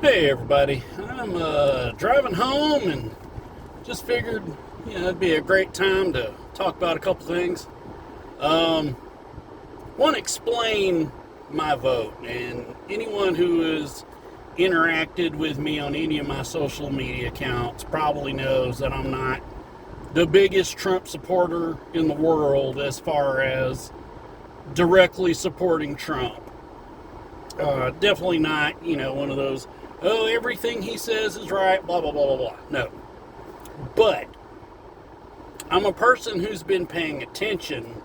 Hey everybody, I'm driving home and just figured it'd be a great time to talk about a couple things. Want to explain my vote, and anyone who has interacted with me on any of my social media accounts probably knows that I'm not the biggest Trump supporter in the world as far as directly supporting Trump. Definitely not, one of those, oh, everything he says is right, blah, blah, blah, blah, blah. No. But I'm a person who's been paying attention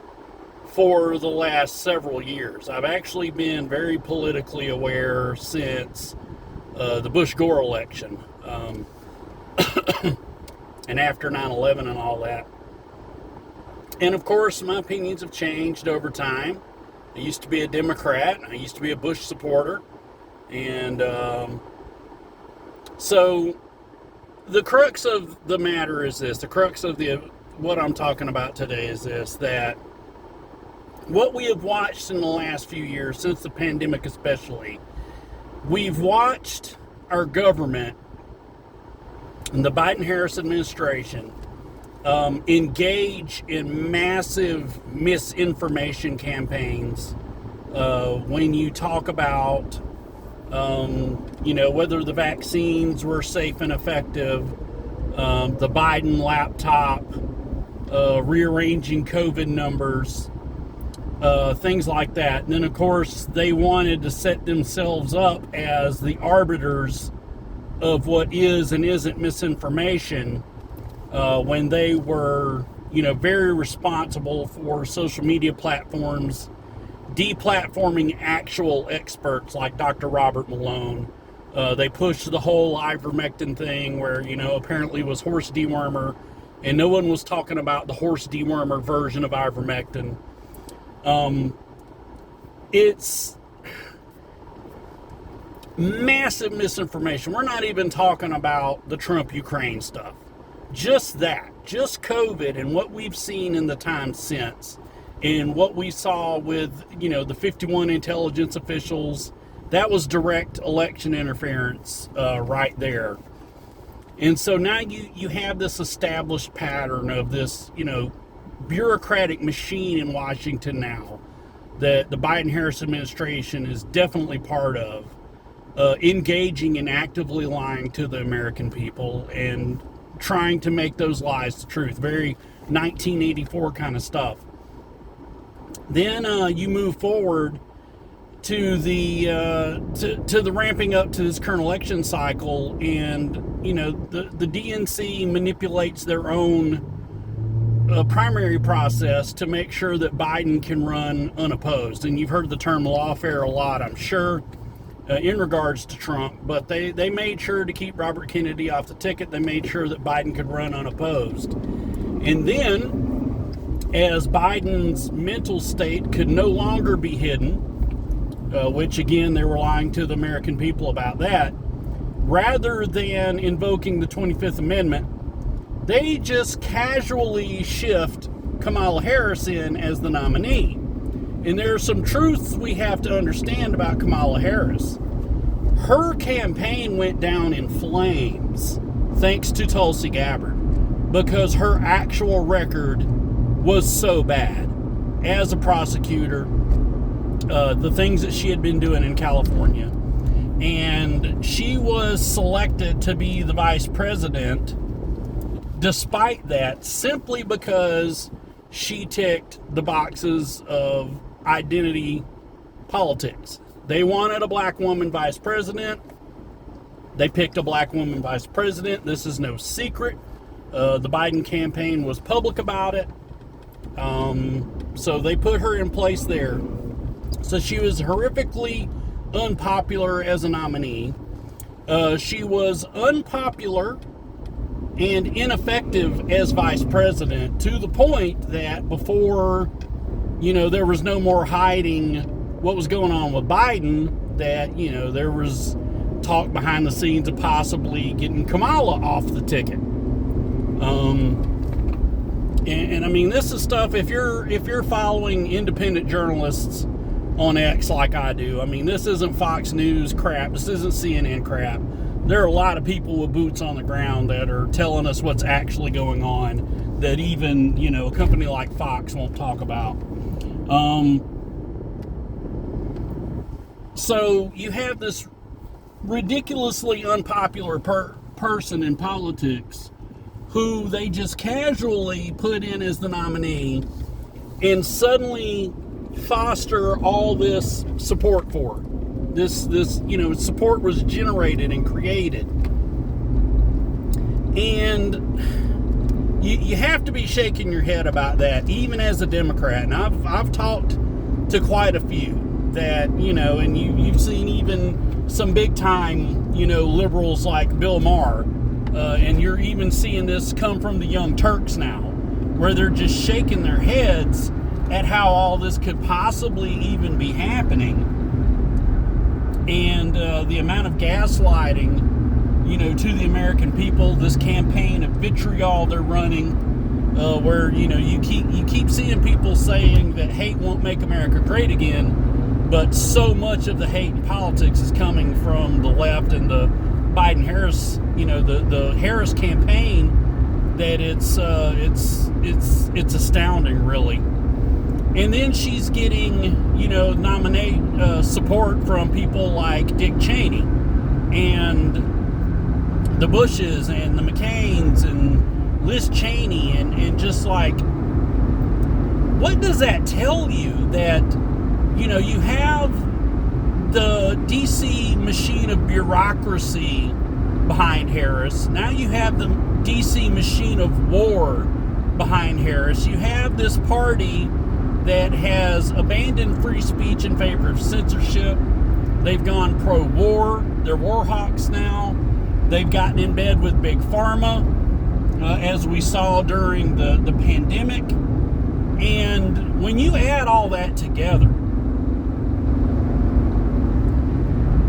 for the last several years. I've actually been very politically aware since the Bush-Gore election and after 9/11 and all that. And of course, my opinions have changed over time. I used to be a Democrat. I used to be a Bush supporter. And so the crux of the matter is this. The crux of what I'm talking about today is this, that what we have watched in the last few years, since the pandemic especially, we've watched our government and the Biden-Harris administration engage in massive misinformation campaigns when you talk about, whether the vaccines were safe and effective, the Biden laptop, rearranging COVID numbers, things like that. And then, of course, they wanted to set themselves up as the arbiters of what is and isn't misinformation, when they were, very responsible for social media platforms deplatforming actual experts like Dr. Robert Malone. They pushed the whole ivermectin thing where, apparently it was horse dewormer, and no one was talking about the horse dewormer version of ivermectin. It's massive misinformation. We're not even talking about the Trump-Ukraine stuff. Just that, just COVID and what we've seen in the time since, and what we saw with, the 51 intelligence officials, that was direct election interference right there. And so now you have this established pattern of this, bureaucratic machine in Washington now that the Biden-Harris administration is definitely part of, engaging in actively lying to the American people and trying to make those lies the truth. Very 1984 kind of stuff. Then you move forward to the ramping up to this current election cycle, and the DNC manipulates their own primary process to make sure that Biden can run unopposed. And you've heard the term lawfare a lot, I'm sure, in regards to Trump, but they made sure to keep Robert Kennedy off the ticket. They made sure that Biden could run unopposed. And then, as Biden's mental state could no longer be hidden, which again, they were lying to the American people about that, rather than invoking the 25th Amendment, they just casually shift Kamala Harris in as the nominee. And there are some truths we have to understand about Kamala Harris. Her campaign went down in flames thanks to Tulsi Gabbard, because her actual record was so bad as a prosecutor, the things that she had been doing in California. And she was selected to be the vice president despite that, simply because she ticked the boxes of identity politics. They wanted a black woman vice president. They picked a black woman vice president. This is no secret. The Biden campaign was public about it. So they put her in place there. So she was horrifically unpopular as a nominee. She was unpopular and ineffective as vice president, to the point that before, there was no more hiding what was going on with Biden, that, there was talk behind the scenes of possibly getting Kamala off the ticket. And I mean, this is stuff, if you're following independent journalists on X like I do. I mean, this isn't Fox News crap. This isn't CNN crap. There are a lot of people with boots on the ground that are telling us what's actually going on that even, a company like Fox won't talk about. So you have this ridiculously unpopular person in politics who they just casually put in as the nominee and suddenly foster all this support for. This support was generated and created. And you have to be shaking your head about that, even as a Democrat. And I've talked to quite a few that, and you've seen even some big time, liberals like Bill Maher, and you're even seeing this come from the Young Turks now, where they're just shaking their heads at how all this could possibly even be happening. And the amount of gaslighting, to the American people, this campaign of vitriol they're running, where, you keep seeing people saying that hate won't make America great again, but so much of the hate in politics is coming from the left and the Biden-Harris, the Harris campaign, that it's astounding, really. And then she's getting, nominate support from people like Dick Cheney and the Bushes and the McCains and Liz Cheney and just like, what does that tell you? That, you have the DC machine of bureaucracy behind Harris. Now you have the DC machine of war behind Harris. You have this party that has abandoned free speech in favor of censorship. They've gone pro-war. They're war hawks now. They've gotten in bed with Big Pharma, as we saw during the pandemic. And when you add all that together,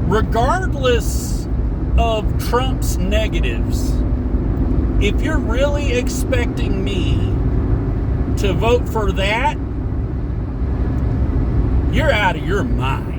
regardless of Trump's negatives, if you're really expecting me to vote for that, you're out of your mind.